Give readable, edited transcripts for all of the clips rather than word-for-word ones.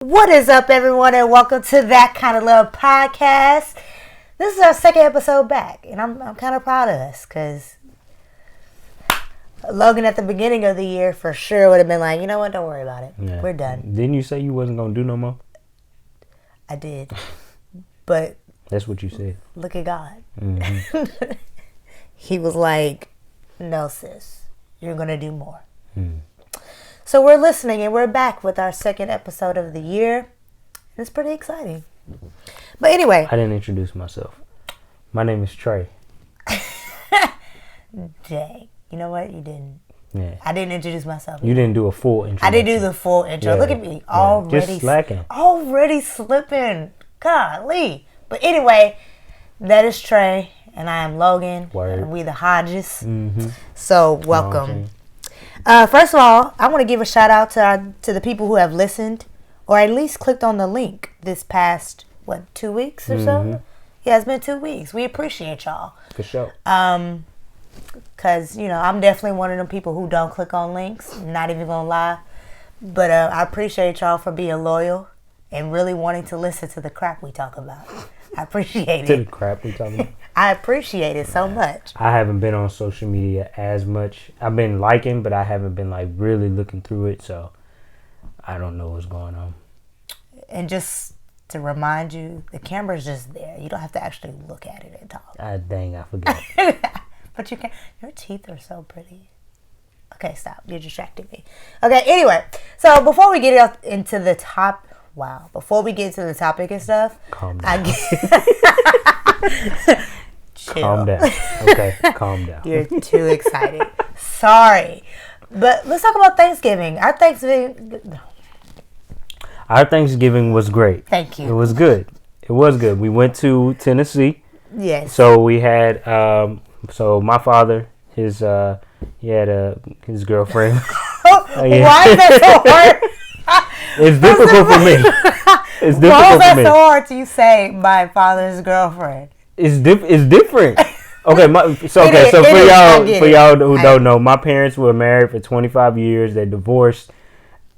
What is up, everyone, and welcome to That Kind of Love podcast. This is our second episode back, and I'm kind of proud of us because Logan at the beginning of the year for sure would have been like, you know what, don't worry about it. Yeah. We're done. Didn't you say you wasn't going to do no more? I did, but... That's what you said. Look at God. Mm-hmm. He was like, no, sis, you're going to do more. So we're listening, and we're back with our second episode of the year. It's pretty exciting. But anyway. I didn't introduce myself. My name is Trey. Dang. You know what? You didn't. Yeah. I didn't introduce myself. You didn't do a full intro. I didn't do the full intro. Yeah. Look at me. Already. Just slacking. Already slipping. Golly. But anyway, that is Trey, and I am Logan. Word. And we the Hodges. Mm-hmm. So welcome. First of all, I want to give a shout out to the people who have listened, or at least clicked on the link this past 2 weeks or so. Yeah, it's been 2 weeks. We appreciate y'all. For sure. Cause I'm definitely one of them people who don't click on links. Not even gonna lie, but I appreciate y'all for being loyal and really wanting to listen to the crap we talk about. I appreciate it. To the crap we talking about. I appreciate it so much. I haven't been on social media as much. I've been liking, but I haven't been really looking through it, so I don't know what's going on. And just to remind you, the camera's just there. You don't have to actually look at it and talk. Dang, I forgot. But you can. Your teeth are so pretty. Okay, stop. You're distracting me. Okay, anyway. So before we get into the top... Wow. Before we get to the topic and stuff... Calm down. Calm down. Okay, calm down. You're too excited. Sorry. But let's talk about Thanksgiving. Our Thanksgiving was great. Thank you. It was good. We went to Tennessee. Yes. So we had... So my father, he had his girlfriend. Why is that so hard? It's difficult for me. It's difficult Why is that for me. so hard to say my father's girlfriend? It's different. Okay, for y'all who don't know, my parents were married for 25 years. They divorced.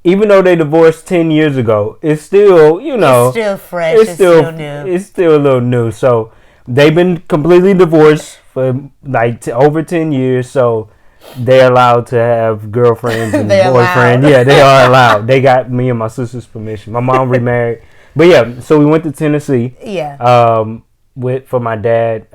Even though they divorced 10 years ago, it's still, it's still fresh. It's still new. It's still a little new. So they've been completely divorced for over 10 years. So they're allowed to have girlfriends and boyfriends. Yeah, they are allowed. They got me and my sister's permission. My mom remarried. But yeah, so we went to Tennessee. Yeah. For my dad,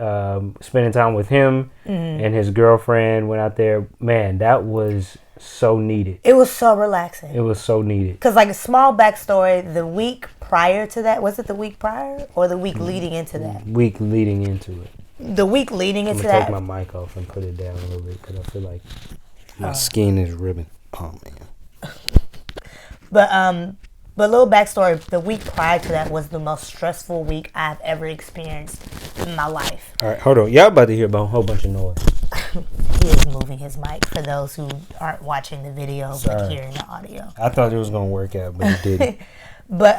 spending time with him and his girlfriend, went out there. Man, that was so needed. It was so relaxing. It was so needed. Because a small backstory, the week prior to that, was it the week prior or the week leading into that? Week leading into it. The week leading into that. I'm going to take my mic off and put it down a little bit because I feel like my skin is ribbing. Oh, man. But little backstory, the week prior to that was the most stressful week I've ever experienced in my life. All right, hold on. Y'all about to hear about a whole bunch of noise. He is moving his mic for those who aren't watching the video but hearing the audio. I thought it was going to work out, but it didn't. But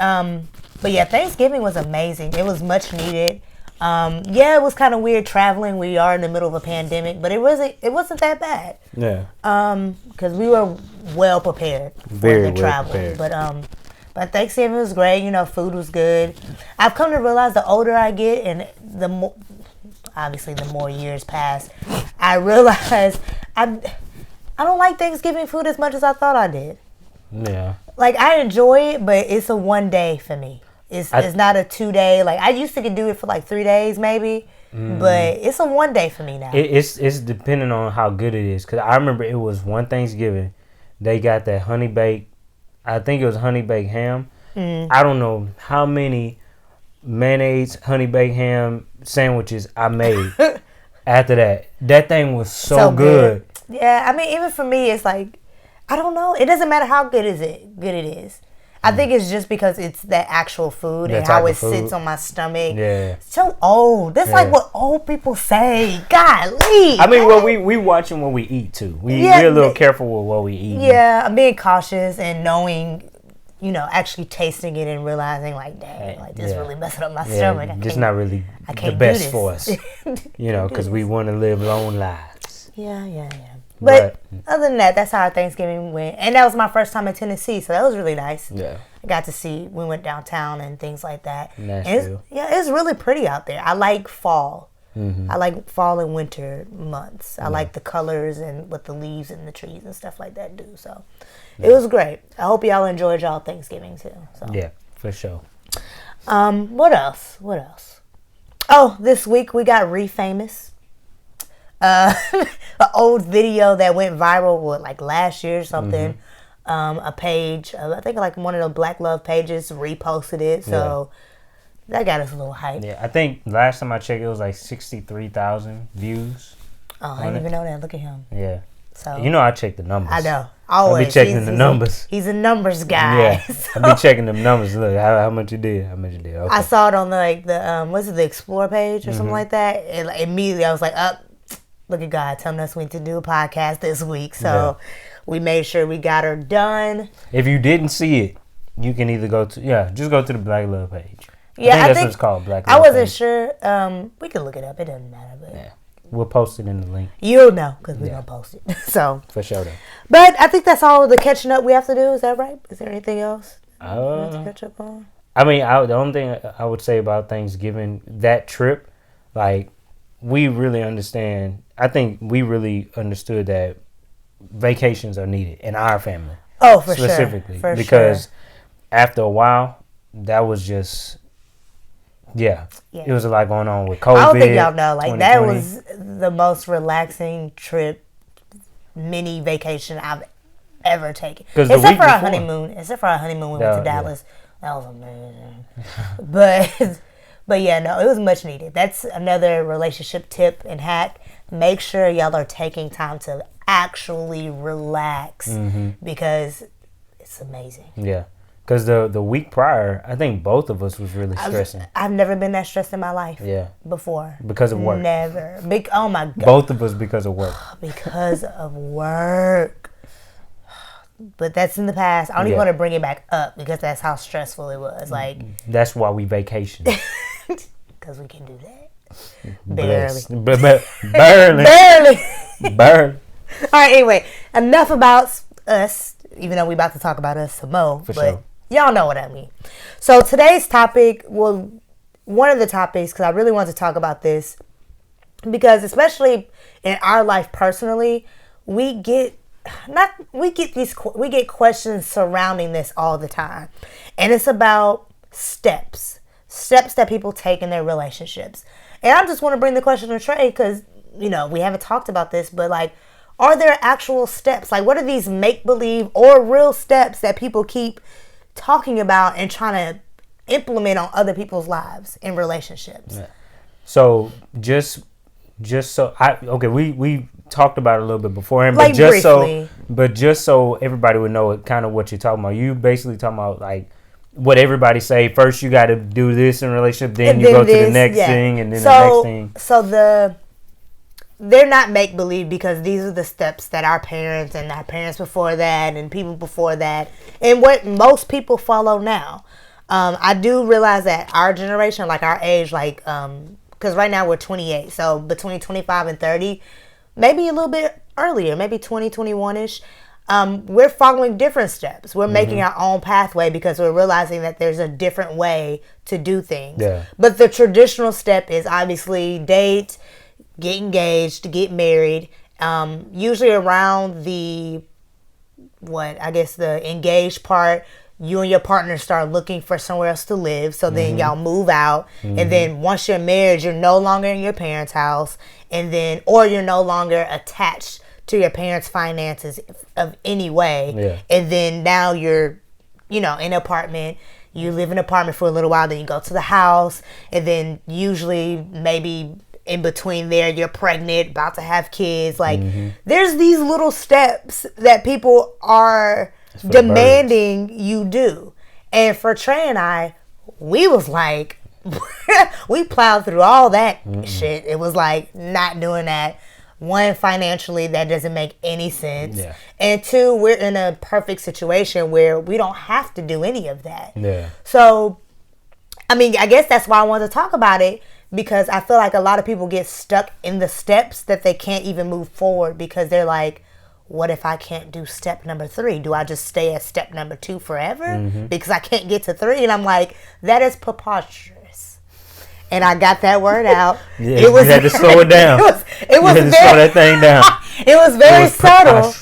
yeah, Thanksgiving was amazing. It was much needed. It was kind of weird traveling. We are in the middle of a pandemic, but it wasn't that bad. Yeah. Because we were well prepared for the travel. But Thanksgiving was great. Food was good. I've come to realize the older I get and the more years pass, I realize I don't like Thanksgiving food as much as I thought I did. Yeah. I enjoy it, but it's a 1 day for me. It's not a 2 day. I used to do it for 3 days maybe, but it's a 1 day for me now. It's depending on how good it is. Because I remember it was one Thanksgiving, they got that honey baked. I think it was honey baked ham. I don't know how many mayonnaise honey baked ham sandwiches I made after that. That thing was so good. Yeah, I mean, even for me, it's I don't know. It doesn't matter how good it is. I think it's just because it's that actual food and how it sits on my stomach. Yeah. It's so old. That's what old people say. Golly. I mean, we watching what we eat too. We're a little careful with what we eat. Yeah, I'm being cautious and knowing, actually tasting it and realizing dang, this really messing up my stomach. It's not really the best for us. Because we want to live long lives. Yeah. But other than that, that's how our Thanksgiving went. And that was my first time in Tennessee, so that was really nice. Yeah. I got to see, we went downtown and things like that. Nashville. It's really pretty out there. I like fall. I like fall and winter months. I like the colors and what the leaves and the trees and stuff like that do. So it was great. I hope y'all enjoyed y'all Thanksgiving too. So. Yeah, for sure. What else? Oh, this week we got Refamous. An old video that went viral like last year or something. A page, I think like one of the Black Love pages reposted it. So that got us a little hype. Yeah, I think last time I checked, it was like 63,000 views. Oh, I didn't even know that. Look at him. Yeah. So I check the numbers. I know. Always. I be checking the numbers. He's a numbers guy. Yeah. So. I be checking them numbers. Look, how much you did. Okay. I saw it on the Explore page or something like that. And like, immediately I was like, look at God telling us we need to do a podcast this week. So we made sure we got her done. If you didn't see it, you can either just go to the Black Love page. Yeah, I think that's what it's called, Black Love I wasn't page. sure. We can look it up. It doesn't matter. But Yeah. We'll post it in the link. You'll know because we're going to post it. So For sure, though. But I think that's all the catching up we have to do. Is that right? Is there anything else we have to catch up on? I mean, the only thing I would say about Thanksgiving, that trip, like, we really understand. I think we really understood that vacations are needed in our family. Oh, for specifically, sure. because after a while, that was just, it was a lot going on with COVID. I don't think y'all know. Like, that was the most relaxing trip, mini vacation I've ever taken. Except for our honeymoon. We went to Dallas. That was amazing. But yeah, no, it was much needed. That's another relationship tip and hack. Make sure y'all are taking time to actually relax because it's amazing. Yeah. Because the week prior, I think both of us was really stressing. I've never been that stressed in my life. Yeah. Before. Because of work. Never. Oh my God. Both of us because of work. Because of work. But that's in the past. I don't even want to bring it back up because that's how stressful it was. Like, that's why we vacation. Because we can do that. Barely. Barely. All right, anyway. Enough about us, even though we're about to talk about us some more. For sure. Y'all know what I mean. So today's topic, one of the topics, because I really want to talk about this, because especially in our life personally, we get questions surrounding this all the time. And it's about steps that people take in their relationships. And I just want to bring the question to Trey because, we haven't talked about this, but like, are there actual steps? Like, what are these make-believe or real steps that people keep talking about and trying to implement on other people's lives in relationships? Yeah. So just so we talked about it a little bit beforehand, like but just so everybody would know kind of what you're talking about. You basically talking about like what everybody say. First, you got to do this in a relationship, then you go to the next thing, and then the next thing. So they're not make believe because these are the steps that our parents and our parents before that and people before that and what most people follow now. I do realize that our generation, like our age, like because right now we're 28, so between 25 and 30, maybe a little bit earlier, maybe 20, 21-ish, we're following different steps. We're making our own pathway because we're realizing that there's a different way to do things. Yeah. But the traditional step is obviously date, get engaged, get married. Usually around the engaged part, you and your partner start looking for somewhere else to live. So then y'all move out. And then once you're married, you're no longer in your parents' house. Or you're no longer attached to your parents' finances of any way. Yeah. And then now you're, in an apartment. You live in an apartment for a little while. Then you go to the house. And then usually maybe in between there, you're pregnant, about to have kids. Like, there's these little steps that people are demanding you do. And for Trey and I, we was like, we plowed through all that shit. It was like not doing that. One, financially, that doesn't make any sense. Yeah. And two, we're in a perfect situation where we don't have to do any of that. Yeah. So, I mean, I guess that's why I wanted to talk about it. Because I feel like a lot of people get stuck in the steps that they can't even move forward because they're like, what if I can't do step number 3? Do I just stay at step number 2 forever? Because I can't get to 3. And I'm like, that is preposterous. And I got that word out. Yeah, you had to slow it down. It was you had to slow that thing down. It was very subtle,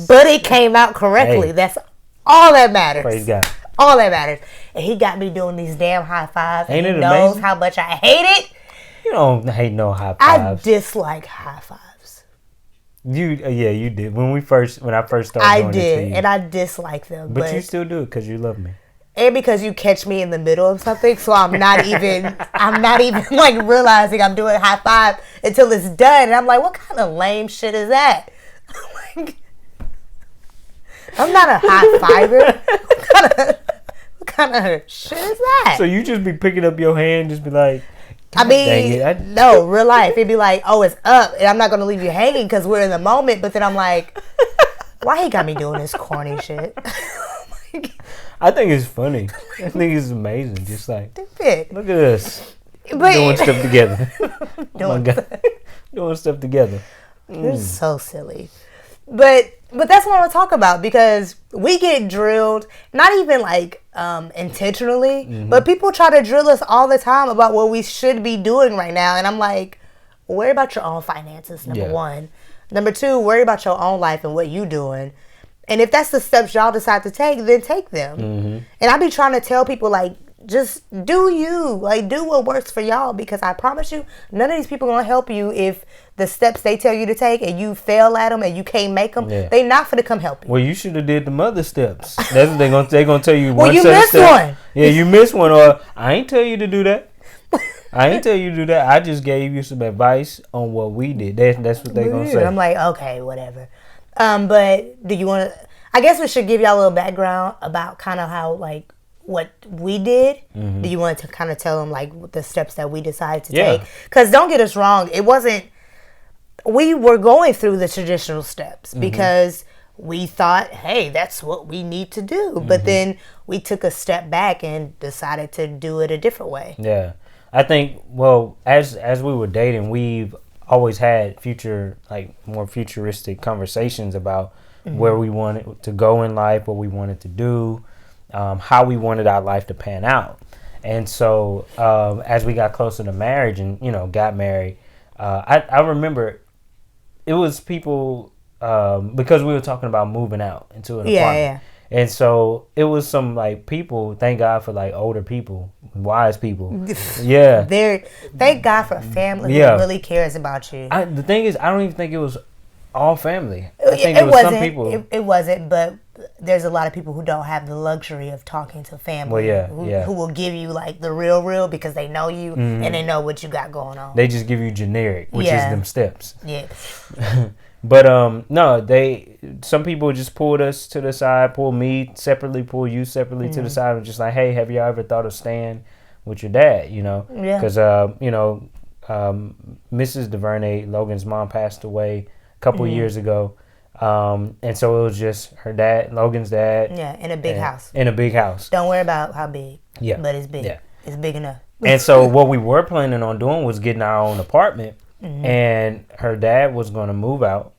but it came out correctly. Hey. That's all that matters. Praise God. All that matters. And he got me doing these damn high fives. Ain't and it he knows amazing? how much I hate it. You don't hate no high I fives. dislike high fives. You did. When I first started I doing it to did, you. and I dislike them. But you still do it because you love me. And because you catch me in the middle of something, so I'm not even like realizing I'm doing high five until it's done. And I'm like, what kind of lame shit is that? I'm not a high fiver. What kind of shit is that? So you just be picking up your hand, just be like, I mean, dang it. No, real life. It'd be like, oh, it's up, and I'm not going to leave you hanging because we're in the moment. But then I'm like, why he got me doing this corny shit? I think it's funny. I think it's amazing. Just like, Stupid. look at us doing stuff together. Oh my God. Doing stuff together. You're so silly. But that's what I want to talk about, because we get drilled, not even like intentionally, but people try to drill us all the time about what we should be doing right now. And I'm like, worry about your own finances, number one. Number two, worry about your own life and what you doing. And if that's the steps y'all decide to take, then take them. And I be trying to tell people, like, just do you. Like, do what works for y'all, because I promise you, none of these people are going to help you if the steps they tell you to take and you fail at them and you can't make them. Yeah. They not finna come help you. Well, you should have did the mother steps. That's what they gonna tell you. Well, you missed one. Yeah, you missed one. Or I ain't tell you to do that. I ain't tell you to do that. I just gave you some advice on what we did. That's what they gonna say. I'm like, okay, whatever. But do you want to? I guess we should give y'all a little background about kind of how, like, what we did. Do you want to kind of tell them, like, the steps that we decided to take? Because don't get us wrong, it wasn't. We were going through the traditional steps because we thought, hey, that's what we need to do. But then we took a step back and decided to do it a different way. Yeah. I think, well, as we were dating, we've always had more futuristic conversations about where we wanted to go in life, what we wanted to do, how we wanted our life to pan out. And so as we got closer to marriage and, got married, I remember it was people, because we were talking about moving out into an apartment. Yeah. And so it was some, like, people, thank God for, like, older people, wise people. Yeah. Thank God for a family that really cares about you. The thing is, I don't even think it was all family. I think it was some people. It wasn't, but there's a lot of people who don't have the luxury of talking to family. Who will give you, like, the real because they know you and they know what you got going on. They just give you generic, which is them steps. Yeah. But no, some people just pulled us to the side, pull me separately, pull you separately to the side, and just like, hey, have you ever thought of staying with your dad? Because Mrs. DuVernay, Logan's mom, passed away a couple years ago, and so it was just her dad, Logan's dad. Yeah, in a big house. In a big house. Don't worry about how big. Yeah, but it's big. Yeah, it's big enough. And so what we were planning on doing was getting our own apartment. And her dad was going to move out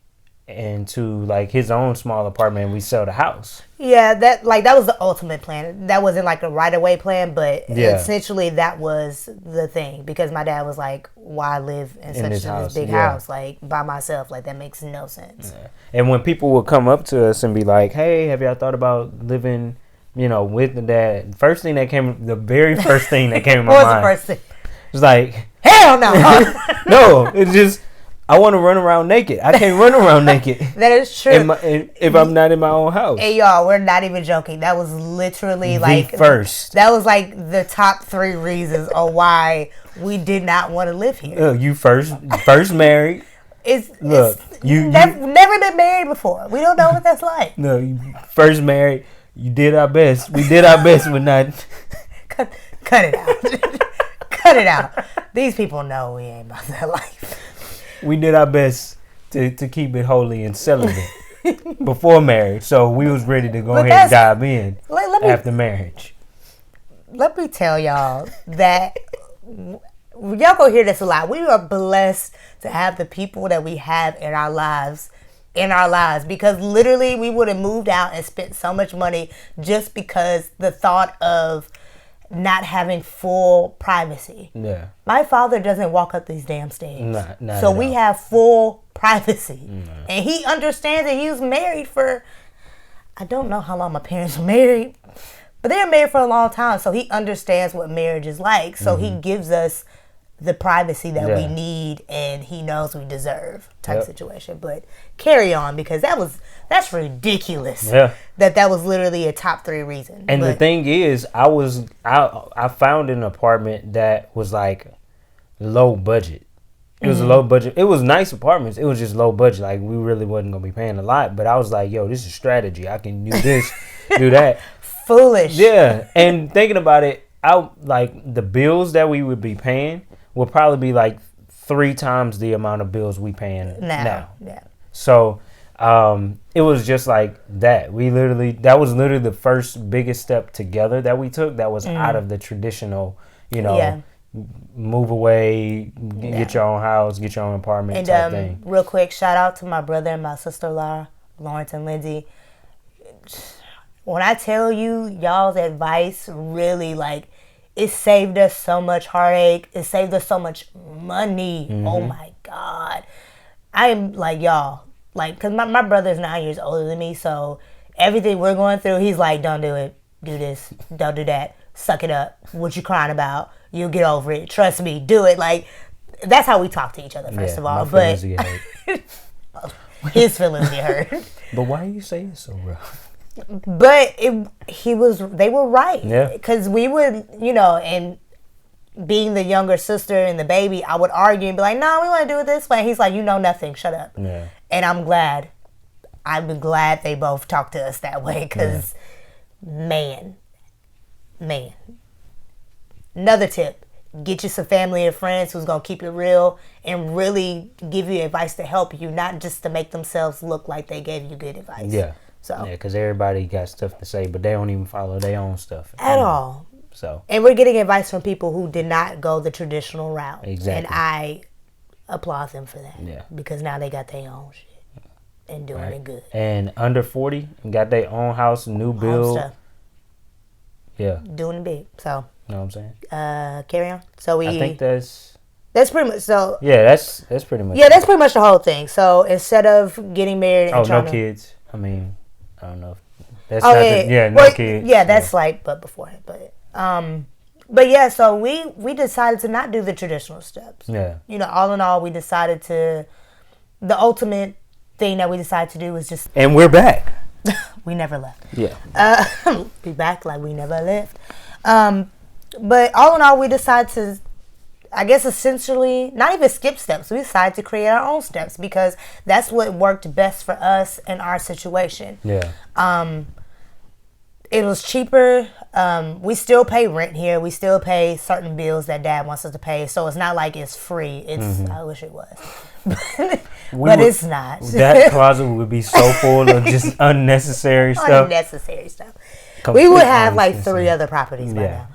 into, like, his own small apartment, and we sell the house. Yeah, that was the ultimate plan. That wasn't like a right away plan, but essentially that was the thing, because my dad was like, why live in such this big house, like, by myself? Like, that makes no sense. Yeah. And when people would come up to us and be like, hey, have y'all thought about living, with the dad? The very first thing that came in my mind. What was the first thing? It was like, hell no. No, it's just, I want to run around naked. I can't run around naked. That is true. If I'm not in my own house. Hey, y'all, we're not even joking. That was literally first. That was like the top 3 reasons of why we did not want to live here. You first married. Never been married before. We don't know what that's like. No, you first married. You did our best. We did our best with not. Cut it out. Cut it out. These people know we ain't about that life. We did our best to keep it holy and celibate before marriage, so we was ready to go ahead and dive in after marriage. Let me tell y'all that y'all gonna hear this a lot. We are blessed to have the people that we have in our lives in our lives, because literally we would have moved out and spent so much money just because the thought of not having full privacy. Yeah. My father doesn't walk up these damn stairs. Not so we have full privacy. And he understands that he was married for, I don't know how long my parents were married, but they were married for a long time. So he understands what marriage is like. So he gives us the privacy that we need and he knows we deserve type situation. But carry on, because that's ridiculous. Yeah. That was literally a top 3 reason. And the thing is, I found an apartment that was like low budget. It was a low budget. It was nice apartments. It was just low budget. Like, we really wasn't gonna be paying a lot. But I was like, yo, this is strategy. I can do this, do that. Foolish. Yeah. And thinking about it, like the bills that we would be paying would probably be like 3 times the amount of bills we paying now. Yeah. So it was just like that. That was literally the first biggest step together that we took that was out of the traditional, move away, get your own house, get your own apartment type thing. Real quick, shout out to my brother and my sister Laura, Lawrence and Lindsay. When I tell you, y'all's advice really, like, it saved us so much heartache. It saved us so much money. Oh my God. I'm like, y'all, like, because my brother's 9 years older than me, so everything we're going through, he's like, don't do it. Do this. Don't do that. Suck it up. What you crying about? You'll get over it. Trust me. Do it. Like, that's how we talk to each other, first of all. My feelings get hurt. His feelings get hurt. But why you say it so rough? But they were right. Yeah. Because we would, and being the younger sister and the baby, I would argue and be like, no, we want to do it this way. And he's like, you know nothing. Shut up. Yeah. And I'm glad they both talked to us that way, because, man. Another tip, get you some family and friends who's going to keep it real and really give you advice to help you, not just to make themselves look like they gave you good advice. Yeah. So. Yeah, because everybody got stuff to say, but they don't even follow their own stuff. At all. So. And we're getting advice from people who did not go the traditional route. Exactly. And I applaud them for that. Yeah. Because now they got their own shit and doing it good. And under 40, got their own house, new build. Stuff. Yeah. Doing it big. So. You know what I'm saying? Carry on. So I think that's pretty much, so. Yeah, that's pretty much. Yeah, that's pretty much the whole thing. So instead of getting married and no kids. I mean, I don't know. That's no kids. Yeah, that's like, but beforehand. But yeah, so we decided to not do the traditional steps. Yeah. All in all, we decided the ultimate thing that we decided to do was just. And we're back. We never left. Yeah. Be back like we never left. But all in all, we decided to, I guess, essentially not even skip steps. We decided to create our own steps because that's what worked best for us in our situation. Yeah. It was cheaper. We still pay rent here. We still pay certain bills that Dad wants us to pay. So it's not like it's free. It's I wish it was. But it's not. That closet would be so full of just unnecessary stuff. Unnecessary stuff. We would have like 3 other properties by now.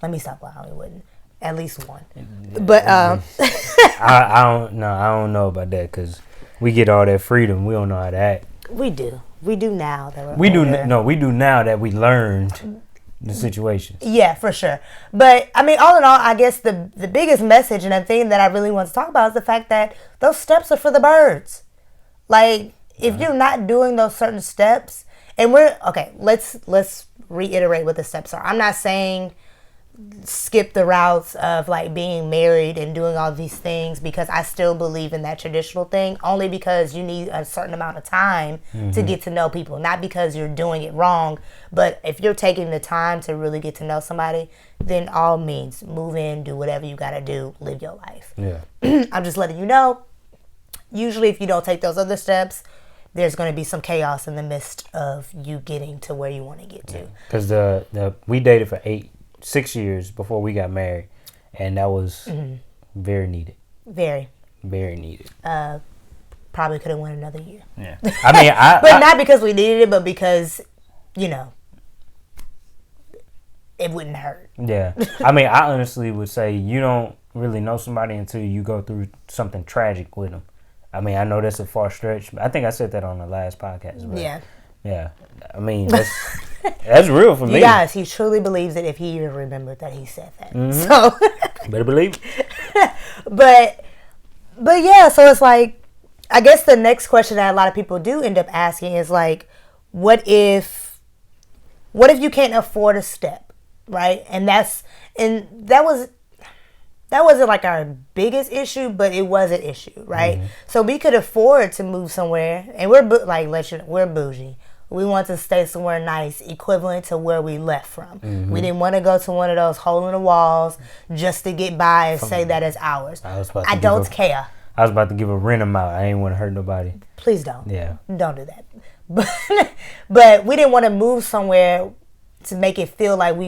Let me stop lying. We wouldn't. At least 1. But I don't know about that because we get all that freedom. We don't know how to act. We do. We do now that we do now that we learned the situation. Yeah, for sure. But I mean, all in all, I guess the biggest message and the thing that I really want to talk about is the fact that those steps are for the birds. Like, if you're not doing those certain steps, and let's reiterate what the steps are. I'm not saying skip the routes of like being married and doing all these things, because I still believe in that traditional thing, only because you need a certain amount of time to get to know people, not because you're doing it wrong, but if you're taking the time to really get to know somebody, then all means move in, do whatever you got to do, live your life. Yeah. I'm just letting you know, usually if you don't take those other steps, there's going to be some chaos in the midst of you getting to where you want to get to. Because we dated for 6 years before we got married, and that was very needed. Very needed. Probably could have went another year. Yeah. I mean, but not because we needed it, but because it wouldn't hurt. Yeah. I mean, I honestly would say you don't really know somebody until you go through something tragic with them. I mean, I know that's a far stretch. But I think I said that on the last podcast. But yeah. I mean, that's real for me. You guys, he truly believes it if he even remembered that he said that. So better believe it. But yeah, so it's like, I guess the next question that a lot of people do end up asking is like, what if you can't afford a step, right? And that wasn't like our biggest issue, but it was an issue, right? So we could afford to move somewhere, and we're bougie. We want to stay somewhere nice, equivalent to where we left from. We didn't want to go to one of those hole in the walls just to get by and say that it's ours. I don't care. I was about to give a rent amount. I ain't want to hurt nobody. Please don't. Yeah. Don't do that. But we didn't want to move somewhere to make it feel like we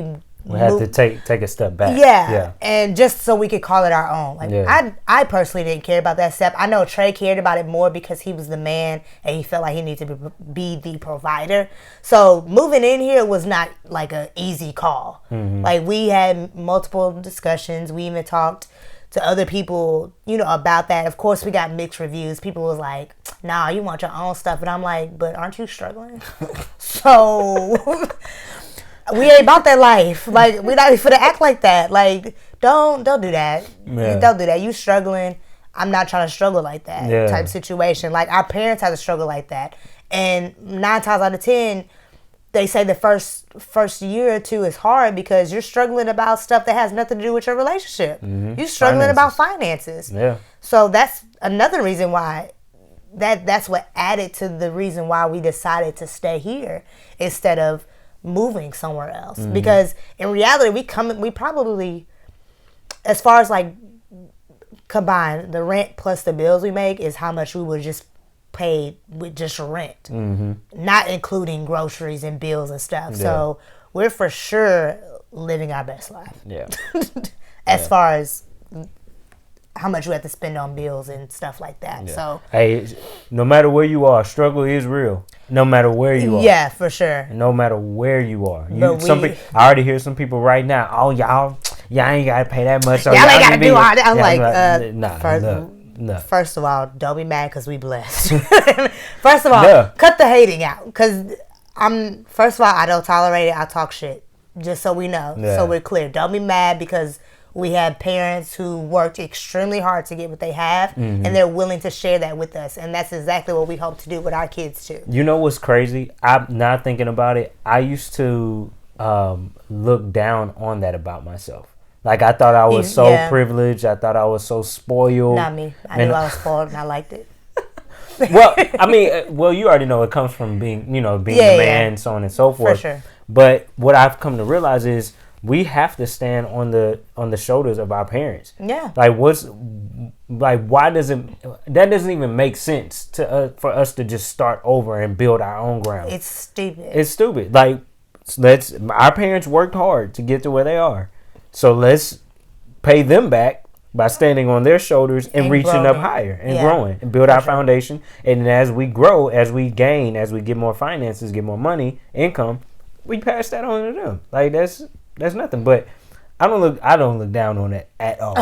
had to take a step back. Yeah. And just so we could call it our own. Like I personally didn't care about that step. I know Trey cared about it more because he was the man and he felt like he needed to be the provider. So moving in here was not like an easy call. Like we had multiple discussions. We even talked to other people, about that. Of course, we got mixed reviews. People was like, nah, you want your own stuff. And I'm like, but aren't you struggling? So we ain't about that life. Like, we're not finna act like that. Like, don't do that. Yeah. Don't do that. You struggling. I'm not trying to struggle like that type situation. Like, our parents had to struggle like that. And 9 times out of 10, they say the first year or two is hard because you're struggling about stuff that has nothing to do with your relationship. You're struggling about finances. Yeah. So that's another reason why that's what added to the reason why we decided to stay here instead of moving somewhere else. Because in reality, we probably, as far as like combined, the rent plus the bills we make is how much we would just paid with just rent, not including groceries and bills and stuff. So we're for sure living our best life. Yeah. As far as how much we have to spend on bills and stuff like that. Yeah. So hey, no matter where you are, struggle is real. No matter where you are. Yeah, for sure. No matter where you are. I already hear some people right now, oh y'all ain't gotta pay that much. So y'all ain't gotta do all that. I'm like, no. First of all, don't be mad because we blessed. First of all, cut the hating out. Because first of all, I don't tolerate it. I talk shit. Just so we know. Yeah. So we're clear. Don't be mad because we have parents who worked extremely hard to get what they have. And they're willing to share that with us. And that's exactly what we hope to do with our kids too. You know what's crazy? I'm not thinking about it. I used to look down on that about myself. Like, I thought I was so privileged. I thought I was so spoiled. Not me. I knew I was spoiled and I liked it. Well, I mean, you already know it comes from being a man, so on and so forth. For sure. But what I've come to realize is we have to stand on the shoulders of our parents. Yeah. Like, why that doesn't even make sense for us to just start over and build our own ground. It's stupid. It's stupid. Like, our parents worked hard to get to where they are. So let's pay them back by standing on their shoulders and reaching up higher and growing and build our foundation. And as we grow, as we gain, as we get more finances, get more money, income, we pass that on to them. Like, that's nothing. But I don't look down on it at all.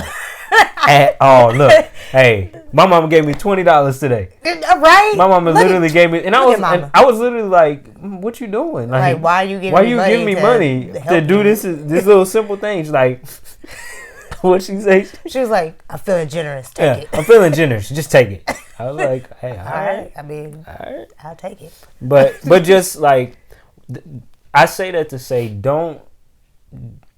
At all. Look, hey, my mama gave me $20 today. Right? My mama literally gave me, and I was literally like, what you doing? Like why are you giving me money to do this little simple things? Like, what she say? She was like, I'm feeling generous. Take it. I'm feeling generous. Just take it. I was like, hey, all right. I mean, all right. I'll take it. But just like, I say that to say, don't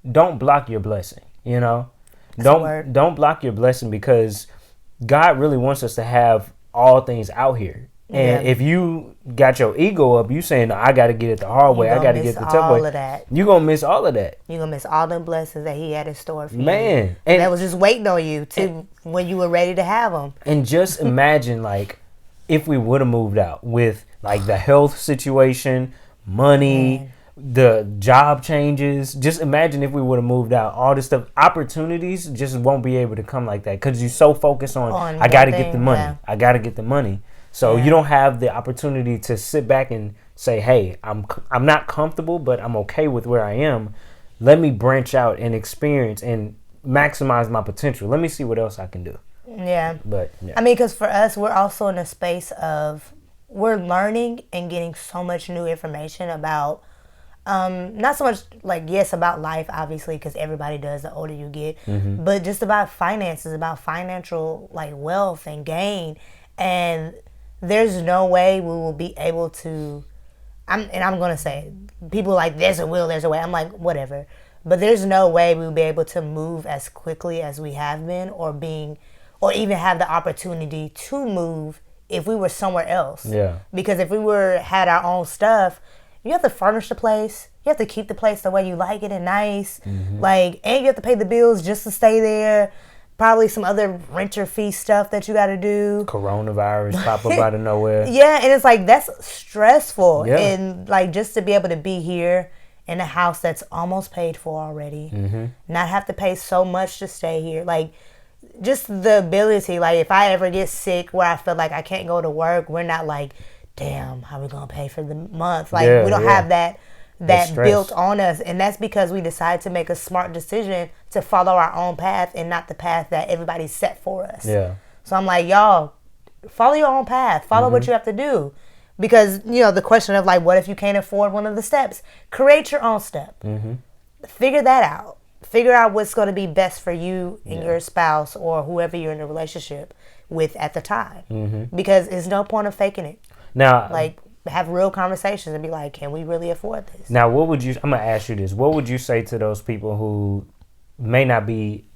block your blessing. Don't block your blessing, because God really wants us to have all things out here. And if you got your ego up, you saying, no, I got to get it the hard way. I got to get the tough way. You're going to miss all of that. You're going to miss all the blessings that he had in store for you. Man. And that was just waiting on you when you were ready to have them. And just imagine, like, if we would have moved out with, like, the health situation, money, the job changes. Just imagine if we would have moved out, all this stuff, opportunities just won't be able to come like that because you're so focused on I got to get the money. Yeah. I got to get the money. So you don't have the opportunity to sit back and say, hey, I'm not comfortable, but I'm okay with where I am. Let me branch out and experience and maximize my potential. Let me see what else I can do. Yeah. But yeah. I mean, because for us, we're also in a space of we're learning and getting so much new information about not so much like yes about life obviously because everybody does the older you get, but just about finances, about financial like wealth and gain, and there's no way we will be able to. I'm gonna say people like there's a will, there's a way. I'm like whatever, but there's no way we'll be able to move as quickly as we have been, or even have the opportunity to move if we were somewhere else. Yeah. Because if we had our own stuff, you have to furnish the place. You have to keep the place the way you like it and nice. Like, and you have to pay the bills just to stay there. Probably some other renter fee stuff that you got to do. Coronavirus pop up out of nowhere. Yeah, and it's like that's stressful. Yeah. And like just to be able to be here in a house that's almost paid for already, not have to pay so much to stay here. Like, just the ability, like if I ever get sick where I feel like I can't go to work, we're not like, damn, how we gonna pay for the month? Like we don't have that built on us, and that's because we decided to make a smart decision to follow our own path and not the path that everybody set for us. Yeah. So I'm like, y'all, follow your own path. Follow what you have to do. Because, you know, the question of like, what if you can't afford one of the steps? Create your own step. Figure that out. Figure out what's going to be best for you and your spouse or whoever you're in a relationship with at the time. Because there's no point of faking it. Now, like, have real conversations and be like, can we really afford this? Now, I'm going to ask you this. What would you say to those people who may not be,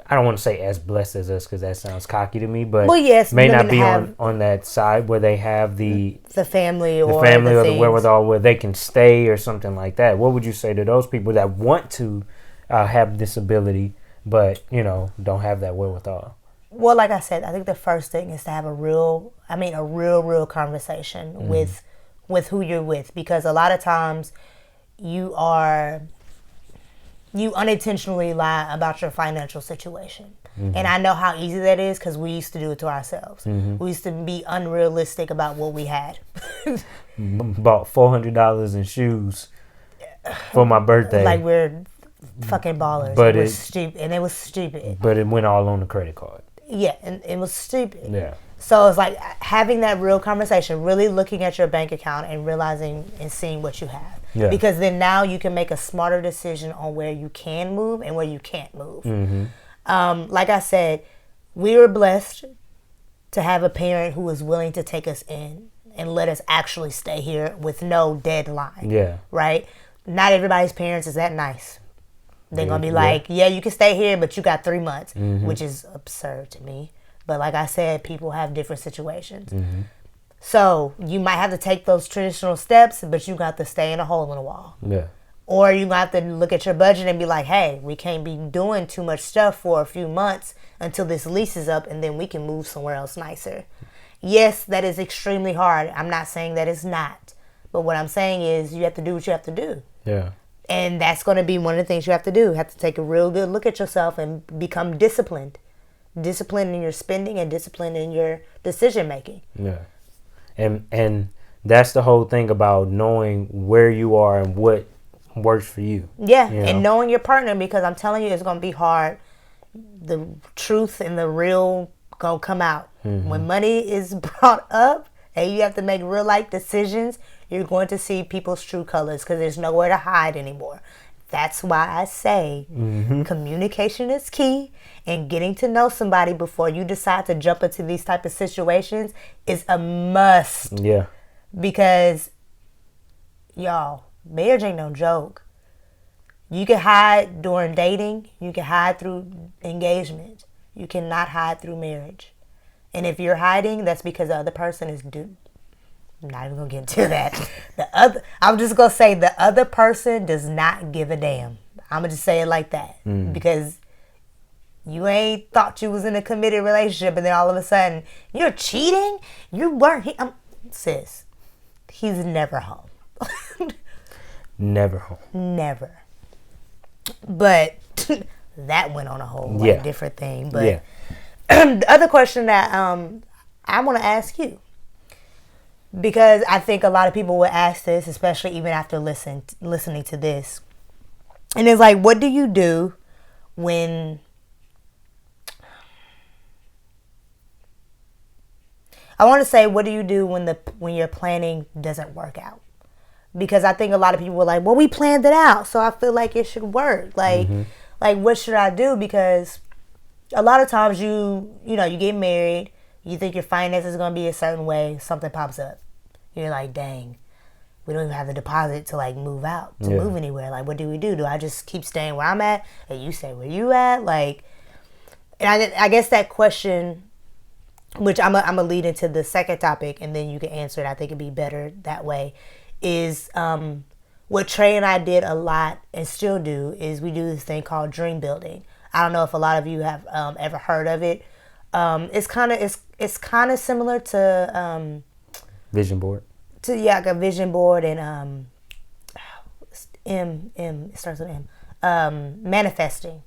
I don't want to say as blessed as us because that sounds cocky to me, but may not be on that side where they have the family or the wherewithal where they can stay or something like that. What would you say to those people that want to have this ability but, you know, don't have that wherewithal? Well, like I said, I think the first thing is to have a real conversation with who you're with, because a lot of times you unintentionally lie about your financial situation. And I know how easy that is because we used to do it to ourselves. We used to be unrealistic about what we had. Bought $400 in shoes for my birthday. Like we're fucking ballers. But it was stupid. But it went all on the credit card. Yeah, and it was stupid. Yeah. So it's like having that real conversation, really looking at your bank account and realizing and seeing what you have. Yeah. Because then now you can make a smarter decision on where you can move and where you can't move. Like I said, we were blessed to have a parent who was willing to take us in and let us actually stay here with no deadline. Yeah. Right? Not everybody's parents is that nice. They're going to be like, yeah, you can stay here, but you got 3 months, which is absurd to me. But like I said, people have different situations. So you might have to take those traditional steps, but you got to stay in a hole in the wall. Yeah. Or you have to look at your budget and be like, hey, we can't be doing too much stuff for a few months until this lease is up, and then we can move somewhere else nicer. Yes, that is extremely hard. I'm not saying that it's not. But what I'm saying is you have to do what you have to do. Yeah. And that's going to be one of the things you have to do. You have to take a real good look at yourself and become disciplined. Disciplined in your spending and disciplined in your decision making. Yeah. And that's the whole thing about knowing where you are and what works for you. Yeah, you know? And knowing your partner, because I'm telling you, it's going to be hard. The truth and the real going to come out. When money is brought up and you have to make real life decisions, you're going to see people's true colors because there's nowhere to hide anymore. That's why I say communication is key, and getting to know somebody before you decide to jump into these type of situations is a must. Yeah. Because, y'all, marriage ain't no joke. You can hide during dating. You can hide through engagement. You cannot hide through marriage. And if you're hiding, that's because the other person is I'm not even gonna get into that. I'm just gonna say the other person does not give a damn. I'm gonna just say it like that because you ain't thought you was in a committed relationship, and then all of a sudden you're cheating. You weren't. Sis, he's never home. Never home. Never. But that went on a whole different thing. But the other question that I want to ask you, because I think a lot of people would ask this, especially even after listening to this. And it's like, what do you do when I want to say, what do you do when your planning doesn't work out? Because I think a lot of people were like, well, we planned it out, so I feel like it should work. Like, what should I do? Because a lot of times you get married, you think your finances is going to be a certain way, something pops up. You're like, dang, we don't even have the deposit to like move out, to move anywhere. Like, what do we do? Do I just keep staying where I'm at and you stay where you at? Like, and I guess that question, which I'm a lead into the second topic, and then you can answer it. I think it'd be better that way. Is what Trey and I did a lot and still do is we do this thing called dream building. I don't know if a lot of you have ever heard of it. It's kind of similar to vision board. Like a vision board and it starts with M. Manifesting.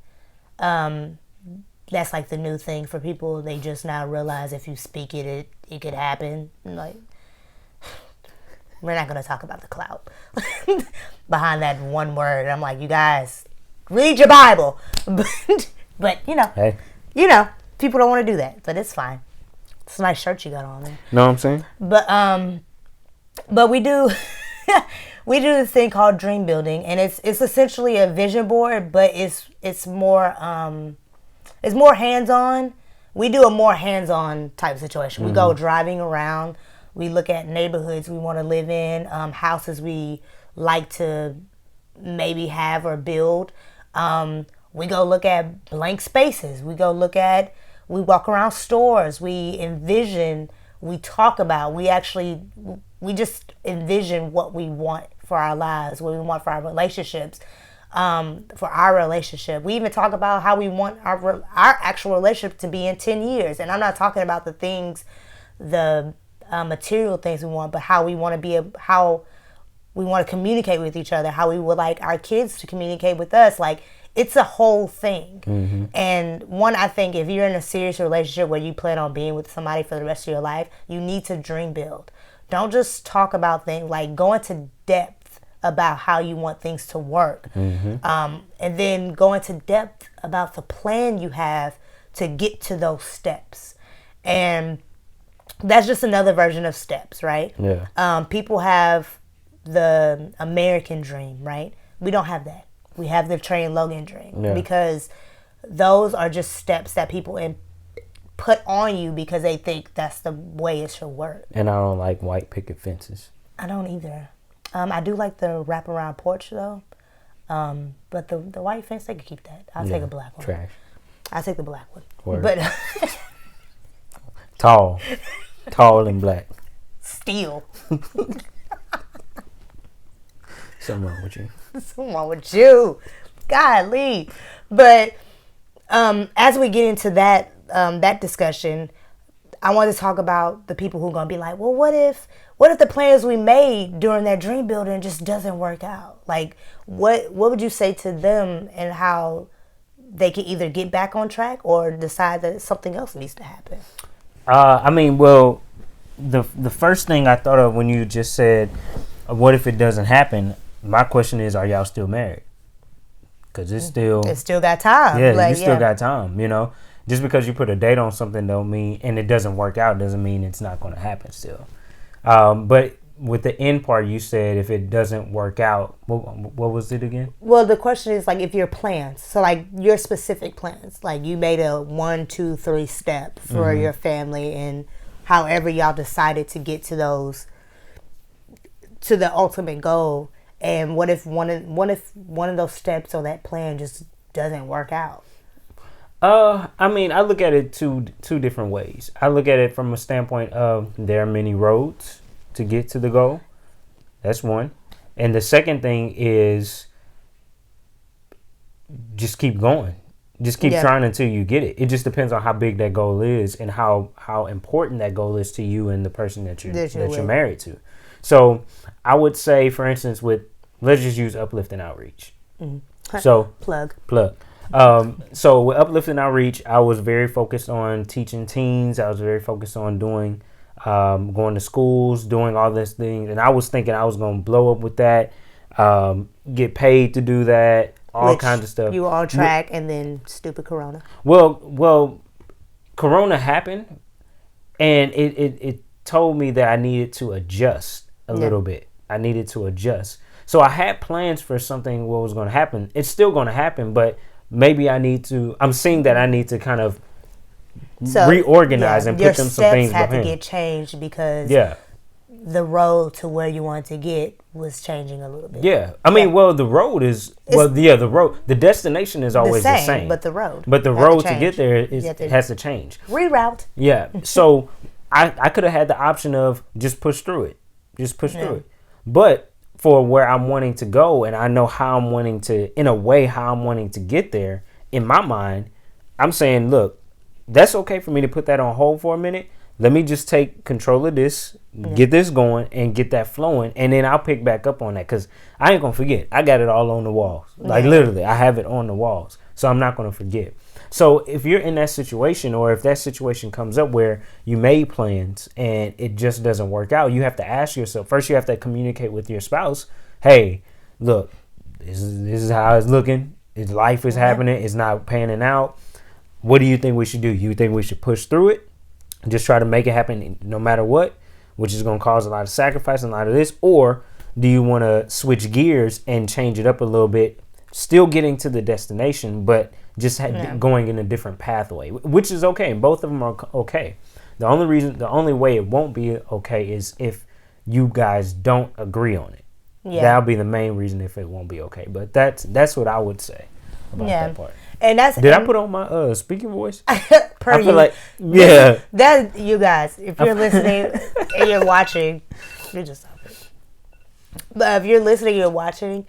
That's like the new thing for people. They just now realize if you speak it could happen. Like, we're not going to talk about the clout behind that one word. I'm like, you guys, read your Bible. but hey, people don't want to do that, but it's fine. It's a nice shirt you got on there. Know what I'm saying? But we do we do this thing called dream building, and it's essentially a vision board, but it's more hands-on. We do a more hands-on type situation. We go driving around. We look at neighborhoods we want to live in, houses we like to maybe have or build. We go look at blank spaces. We walk around stores. We envision, we talk about, we just envision what we want for our lives, what we want for our relationships, for our relationship. We even talk about how we want our actual relationship to be in 10 years. And I'm not talking about the things, the material things we want, but how we want to communicate with each other, how we would like our kids to communicate with us. Like, it's a whole thing. And I think if you're in a serious relationship where you plan on being with somebody for the rest of your life, you need to dream build. Don't just talk about things, like go into depth about how you want things to work. And then go into depth about the plan you have to get to those steps. And that's just another version of steps, right? Yeah. People have the American dream, right? We don't have that. We have the Trey and Logan dream, because those are just steps that people put on you because they think that's the way it should work. And I don't like white picket fences. I don't either. I do like the wraparound porch though. But the white fence, they can keep that. I'll take a black one. Trash. I'll take the black one. Word. But tall and black. Steel. Something wrong with you. Something wrong with you. Golly. But as we get into that discussion, I want to talk about the people who are going to be like, well, what if the plans we made during that dream building just doesn't work out? Like, what would you say to them, and how they can either get back on track or decide that something else needs to happen? Well, the first thing I thought of when you just said, what if it doesn't happen? My question is, are y'all still married? Because it's still got time. Yeah, like, you still got time, Just because you put a date on something don't mean, and it doesn't work out, doesn't mean it's not going to happen still. But with the end part, you said if it doesn't work out, what was it again? Well, the question is like if your plans, so like your specific plans, like you made a 1, 2, 3 step for your family, and however y'all decided to get to the ultimate goal. And what if one of those steps or that plan just doesn't work out? I look at it two different ways. I look at it from a standpoint of there are many roads to get to the goal. That's one. And the second thing is just keep going. Just keep trying until you get it. It just depends on how big that goal is and how important that goal is to you and the person that you're married to. So I would say, for instance, let's just use Uplifting Outreach. So plug. So with Uplifting Outreach, I was very focused on teaching teens. I was very focused on doing, going to schools, doing all these things. And I was thinking I was going to blow up with that, get paid to do that, kinds of stuff. You were on track, and then stupid Corona. Well, Corona happened, And it told me that I needed to adjust a little bit. I needed to adjust. So I had plans for something what was going to happen. It's still going to happen, but maybe I'm seeing that I need to kind of reorganize and put some things behind. Your steps had to get changed because the road to where you want to get was changing a little bit. Yeah. I mean, the road is, the destination is always the same. But the road. But the road to get there has to change. Reroute. Yeah. So I could have had the option of just push through it. Just push through it. But for where I'm wanting to go, and I know how I'm wanting to, in a way, how I'm wanting to get there, in my mind, I'm saying, look, that's okay for me to put that on hold for a minute. Let me just take control of this, get this going, and get that flowing, and then I'll pick back up on that because I ain't going to forget. I got it all on the walls. Like, literally, I have it on the walls, so I'm not going to forget. So if you're in that situation, or if that situation comes up where you made plans and it just doesn't work out, you have to ask yourself, first you have to communicate with your spouse, hey, look, this is how it's looking. Life is happening. It's not panning out. What do you think we should do? You think we should push through it? Just try to make it happen no matter what, which is going to cause a lot of sacrifice and a lot of this? Or do you want to switch gears and change it up a little bit, still getting to the destination, but just going in a different pathway, which is okay. Both of them are okay. The only way it won't be okay is if you guys don't agree on it. Yeah. That'll be the main reason if it won't be okay. But that's what I would say about that part. And did I put on my speaking voice? I feel like that you guys, if you're listening and you're watching, you just stop it. But if you're listening, you're watching.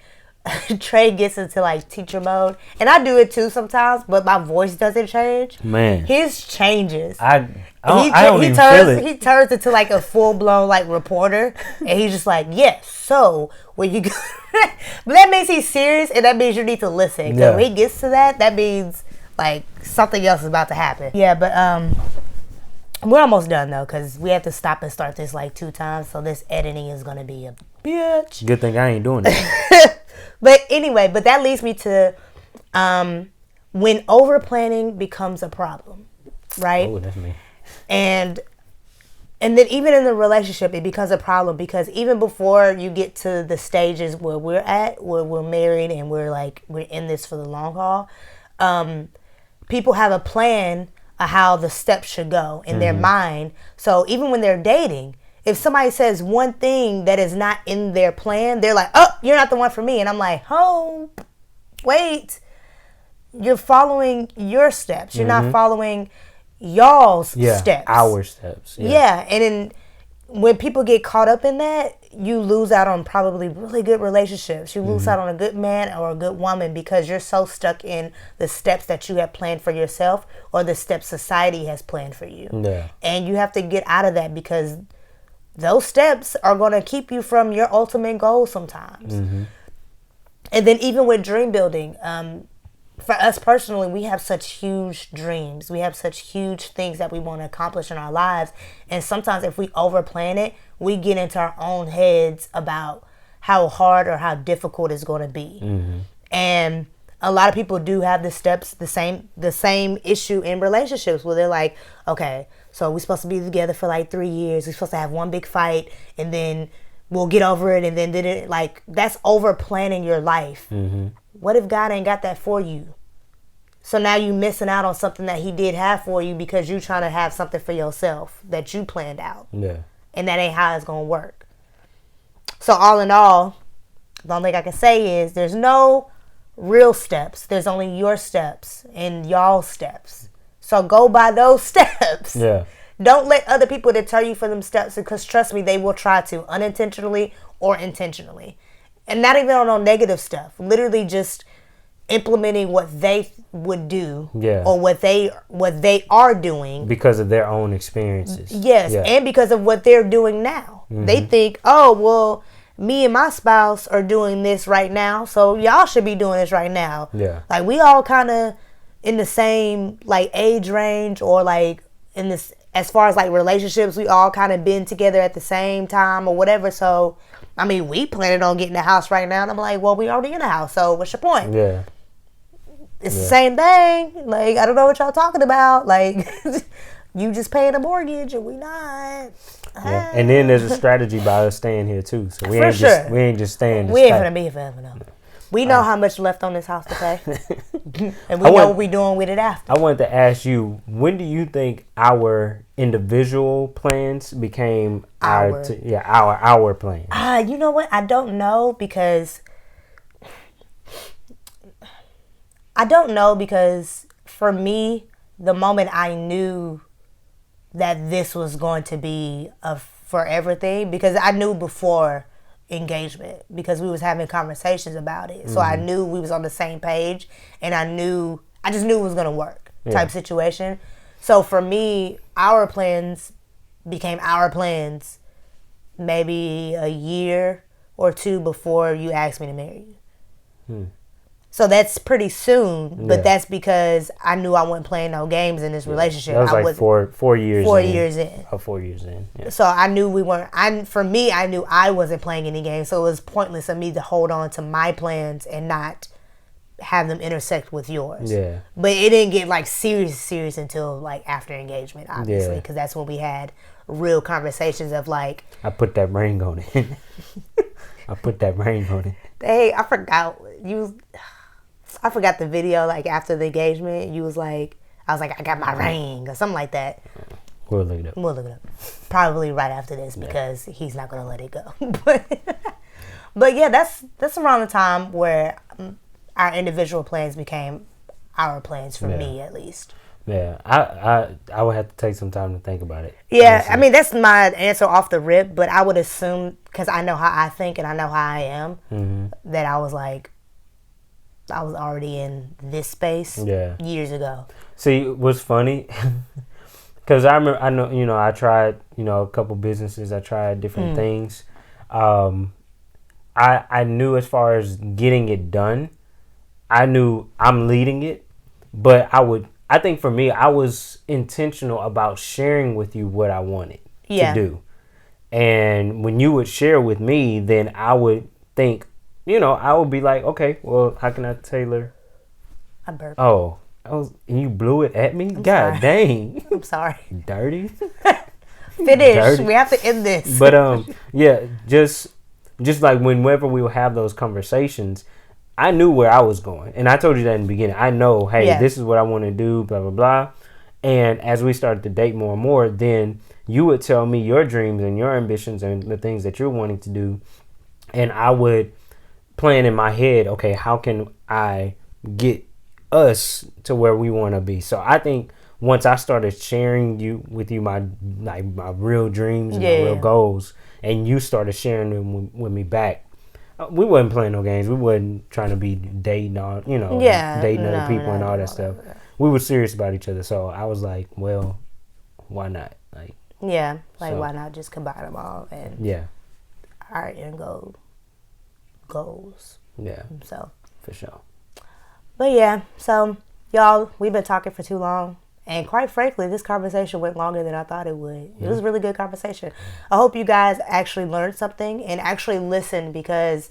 Trey gets into like teacher mode, and I do it too sometimes, but my voice doesn't change. Man, his changes. I don't even feel it. He turns into like a full blown like reporter, and he's just like, yes. So when you go, but that means he's serious, and that means you need to listen. Because when he gets to that means like something else is about to happen. Yeah, but we're almost done though, because we have to stop and start this like 2 times. So this editing is gonna be a bitch. Good thing I ain't doing it. But anyway, that leads me to when over planning becomes a problem, right? Oh, that's me. And then even in the relationship, it becomes a problem because even before you get to the stages where we're at, where we're married and we're in this for the long haul, people have a plan of how the steps should go in their mind. So even when they're dating, if somebody says one thing that is not in their plan, they're like, oh, you're not the one for me. And I'm like, oh, wait. You're following your steps. You're not following y'all's steps. Our steps. Yeah. And then when people get caught up in that, you lose out on probably really good relationships. You lose out on a good man or a good woman because you're so stuck in the steps that you have planned for yourself or the steps society has planned for you. Yeah. And you have to get out of that because those steps are going to keep you from your ultimate goal sometimes. And then even with dream building, for us personally, we have such huge dreams. We have such huge things that we want to accomplish in our lives. And sometimes if we overplan it, we get into our own heads about how hard or how difficult it's going to be. And a lot of people do have the steps, the same issue in relationships where they're like, okay, so we're supposed to be together for like 3 years. We're supposed to have one big fight and then we'll get over it. And then that's over planning your life. What if God ain't got that for you? So now you missing out on something that he did have for you because you trying to have something for yourself that you planned out. Yeah. And that ain't how it's going to work. So all in all, the only thing I can say is there's no real steps. There's only your steps and y'all's steps. So go by those steps. Yeah. Don't let other people deter you from them steps because trust me, they will try to unintentionally or intentionally. And not even on no negative stuff. Literally just implementing what they would do or what they are doing. Because of their own experiences. Yes, and because of what they're doing now. They think, oh, well, me and my spouse are doing this right now, so y'all should be doing this right now. Yeah. Like, we all kind of in the same, like, age range or, like, in this, as far as, like, relationships, we all kind of been together at the same time or whatever, so, I mean, we planning on getting a house right now, and I'm like, well, we already in a house, so what's your point? Yeah. It's the same thing. Like, I don't know what y'all talking about. Like, you just paying a mortgage and we not. Yeah. And then there's a strategy by us staying here too. So we ain't just staying. We ain't gonna be here forever, no. We know how much left on this house to pay, and we know what we're doing with it after. I wanted to ask you, when do you think our individual plans became our plans? You know what? I don't know because for me, the moment I knew that this was going to be a forever thing, because I knew before engagement because we was having conversations about it. So I knew we was on the same page, and I just knew it was going to work type situation. So for me, our plans became our plans maybe a year or two before you asked me to marry you. So that's pretty soon, but that's because I knew I wasn't playing no games in this relationship. That was like 4 years in. 4 years in. 4 years in. Yeah. So I knew we weren't. For me, I knew I wasn't playing any games. So it was pointless of me to hold on to my plans and not have them intersect with yours. Yeah. But it didn't get like serious until like after engagement, obviously, because that's when we had real conversations of like. I put that ring on it. Hey, I forgot the video, like, after the engagement. You was like, I was like, I got my ring, or something like that. We'll look it up. Probably right after this, because he's not going to let it go. But yeah, that's around the time where our individual plans became our plans, for me, at least. Yeah, I would have to take some time to think about it. Yeah, I mean, that's my answer off the rip, but I would assume, because I know how I think and I know how I am, that I was like, I was already in this space years ago. See, what's funny, because I know, I tried, a couple businesses. I tried different things. I knew as far as getting it done, I knew I'm leading it, but I think for me, I was intentional about sharing with you what I wanted to do. And when you would share with me, then I would think, I would be like, okay, well, how can I tailor? I burped. Oh, you blew it at me? God sorry. Dang. I'm sorry. Dirty. Finish. Dirty. We have to end this. But yeah, just like whenever we would have those conversations, I knew where I was going. And I told you that in the beginning. I know, hey, this is what I want to do, blah, blah, blah. And as we started to date more and more, then you would tell me your dreams and your ambitions and the things that you're wanting to do. And I would plan in my head, okay, how can I get us to where we want to be? So I think once I started sharing with you my real dreams and my real goals, and you started sharing them with me back, we wasn't playing no games. We wasn't trying to be dating all, dating other people and all that stuff. We were serious about each other. So I was like, well, why not? Why not just combine them all and our end goals. Yeah. So. For sure. But yeah, so y'all, we've been talking for too long. And quite frankly, this conversation went longer than I thought it would. It was a really good conversation. I hope you guys actually learned something and actually listened, because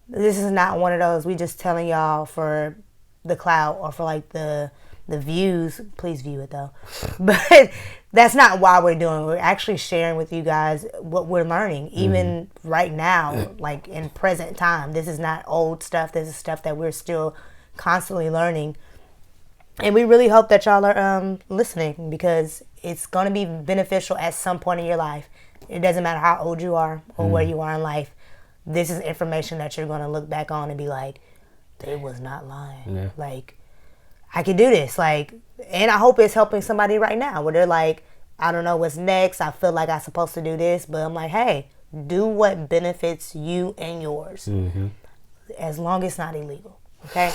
this is not one of those we just telling y'all for the clout or for like the views. Please view it though. But that's not why we're doing it. We're actually sharing with you guys what we're learning, even right now, like in present time. This is not old stuff. This is stuff that we're still constantly learning. And we really hope that y'all are listening, because it's going to be beneficial at some point in your life. It doesn't matter how old you are or where you are in life. This is information that you're going to look back on and be like, they was not lying. Yeah. Like, I can do this. Like, and I hope it's helping somebody right now where they're like, I don't know what's next. I feel like I'm supposed to do this. But I'm like, hey, do what benefits you and yours. As long as it's not illegal. Okay?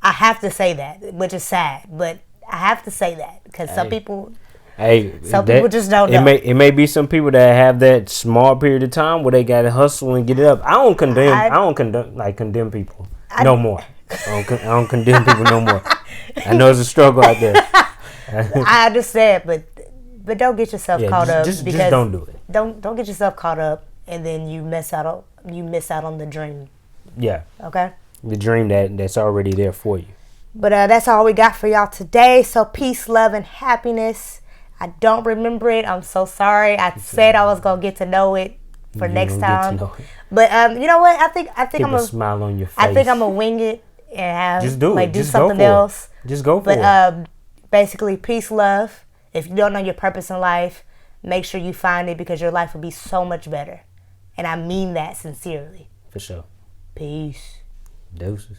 I have to say that, which is sad, but I have to say that because some people just don't know. It may be some people that have that small period of time where they got to hustle and get it up. I don't condemn people no more. I don't condemn people no more. I know it's a struggle out there. I understand, but don't get yourself caught up. Just don't do it. Don't get yourself caught up, and then you miss out on the dream. Yeah. Okay. The dream that's already there for you. But that's all we got for y'all today. So peace, love, and happiness. I don't remember it. I'm so sorry. I said I was gonna get to know it for next time. But you know what? I think Keep I'm a smile on your face. I think I'm gonna wing it and have just do it. do just something go for else. It. Just go for it. But basically, peace, love. If you don't know your purpose in life, make sure you find it because your life will be so much better. And I mean that sincerely. For sure. Peace. Deuces.